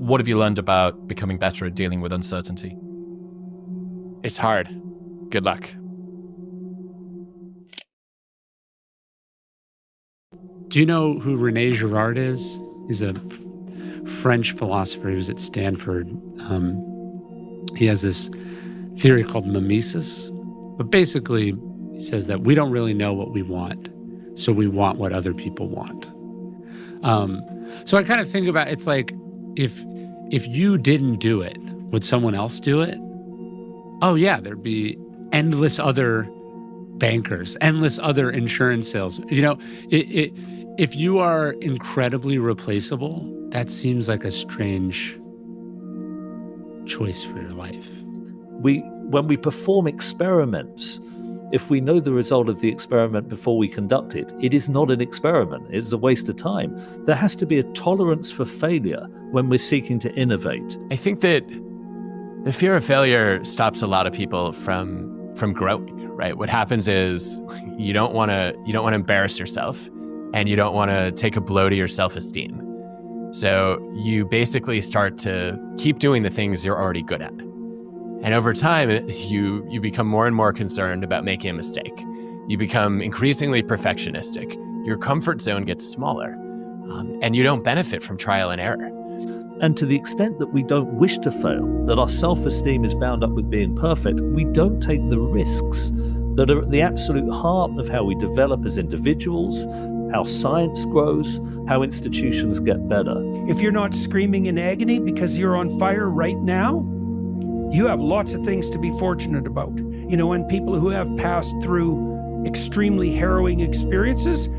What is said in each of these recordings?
What have you learned about becoming better at dealing with uncertainty? It's hard. Good luck. Do you know who René Girard is? He's a French philosopher. He was at Stanford. He has this theory called mimesis. But basically, he says that we don't really know what we want, so we want what other people want. So I kind of think about, it's like, if you didn't do it, would someone else do it? Oh yeah, there'd be endless other bankers, endless other insurance sales. You know, if you are incredibly replaceable, that seems like a strange choice for your life. When we perform experiments, if we know the result of the experiment before we conduct it, it is not an experiment. It is a waste of time. There has to be a tolerance for failure when we're seeking to innovate. I think that the fear of failure stops a lot of people from growing, right? What happens is you don't want to embarrass yourself, and you don't want to take a blow to your self-esteem. So you basically start to keep doing the things you're already good at. And over time, you become more and more concerned about making a mistake. You become increasingly perfectionistic. Your comfort zone gets smaller, and you don't benefit from trial and error. And to the extent that we don't wish to fail, that our self-esteem is bound up with being perfect, we don't take the risks that are at the absolute heart of how we develop as individuals, how science grows, how institutions get better. If you're not screaming in agony because you're on fire right now, you have lots of things to be fortunate about. You know, and people who have passed through extremely harrowing experiences,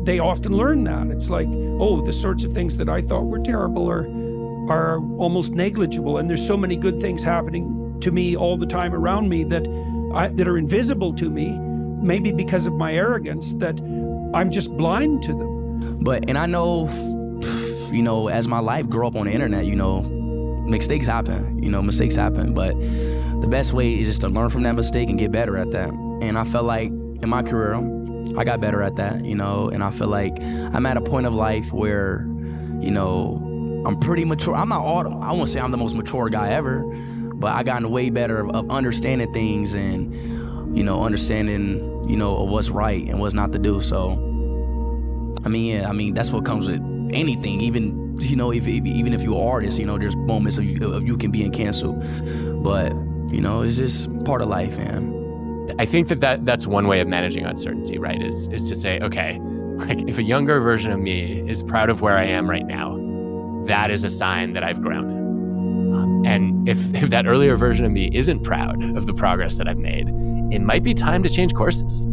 they often learn that. It's like, oh, the sorts of things that I thought were terrible are almost negligible. And there's so many good things happening to me all the time around me that are invisible to me, maybe because of my arrogance, that I'm just blind to them. And I know, you know, as my life grew up on the internet, you know, mistakes happen, but the best way is just to learn from that mistake and get better at that. And I felt like in my career, I got better at that, you know, and I feel like I'm at a point of life where, you know, I'm pretty mature. I won't say I'm the most mature guy ever, but I gotten way better of understanding things and, you know, understanding, you know, of what's right and what's not to do. So, that's what comes with anything, even, you know, even if you're an artist, you know, there's moments of you can be canceled, but, you know, it's just part of life, man. I think that's one way of managing uncertainty, right? Is to say, okay, like if a younger version of me is proud of where I am right now, that is a sign that I've grown. And if that earlier version of me isn't proud of the progress that I've made, it might be time to change courses.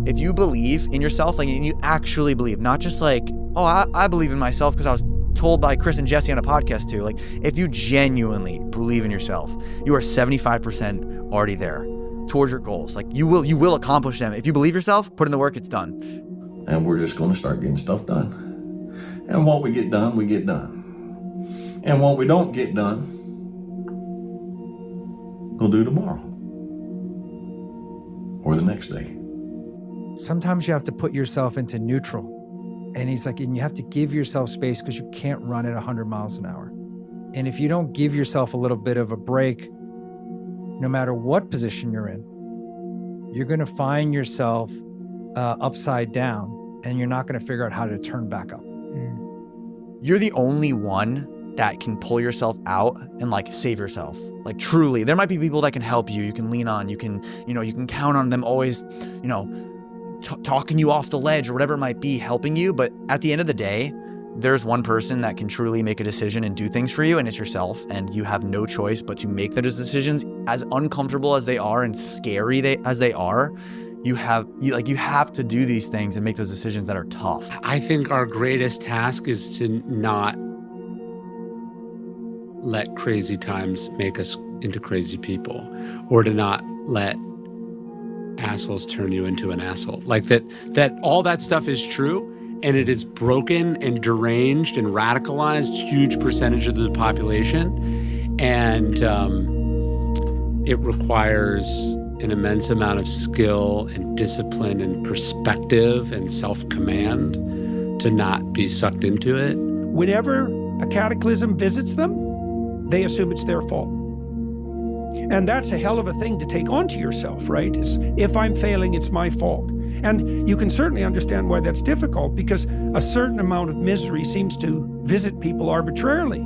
If you believe in yourself, like, and you actually believe, not just like, oh, I believe in myself because I was told by Chris and Jesse on a podcast too. Like, if you genuinely believe in yourself, you are 75% already there towards your goals. Like, you will accomplish them. If you believe yourself, put in the work, it's done. And we're just going to start getting stuff done. And what we get done, we get done. And what we don't get done, we'll do tomorrow or the next day. Sometimes you have to put yourself into neutral. And he's like, and you have to give yourself space because you can't run at 100 miles an hour. And if you don't give yourself a little bit of a break, no matter what position you're in, you're going to find yourself upside down, and you're not going to figure out how to turn back up. You're the only one that can pull yourself out and like save yourself. Like, truly, there might be people that can help you. You can lean on, you can count on them always, talking you off the ledge or whatever it might be, helping you. But at the end of the day, there's one person that can truly make a decision and do things for you, and it's yourself. And you have no choice but to make those decisions, as uncomfortable as they are and scary as they are. You have to do these things and make those decisions that are tough. I think our greatest task is to not let crazy times make us into crazy people, or to not let assholes turn you into an asshole. Like that all that stuff is true, and it is broken and deranged and radicalized huge percentage of the population. And it requires an immense amount of skill and discipline and perspective and self-command to not be sucked into it. Whenever a cataclysm visits them, they assume it's their fault. And that's a hell of a thing to take onto yourself, right? Is if I'm failing, it's my fault. And you can certainly understand why that's difficult, because a certain amount of misery seems to visit people arbitrarily.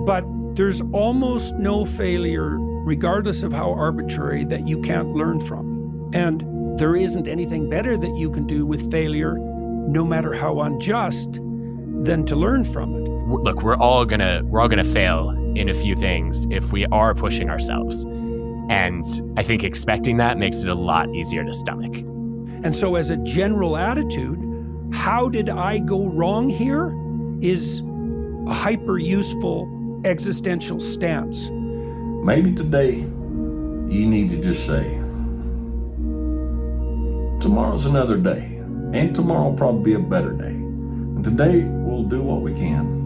But there's almost no failure, regardless of how arbitrary, that you can't learn from. And there isn't anything better that you can do with failure, no matter how unjust, than to learn from it. Look, we're all gonna fail in a few things if we are pushing ourselves. And I think expecting that makes it a lot easier to stomach. And so as a general attitude, how did I go wrong here is a hyper useful existential stance. Maybe today you need to just say, tomorrow's another day, and tomorrow will probably be a better day. And today we'll do what we can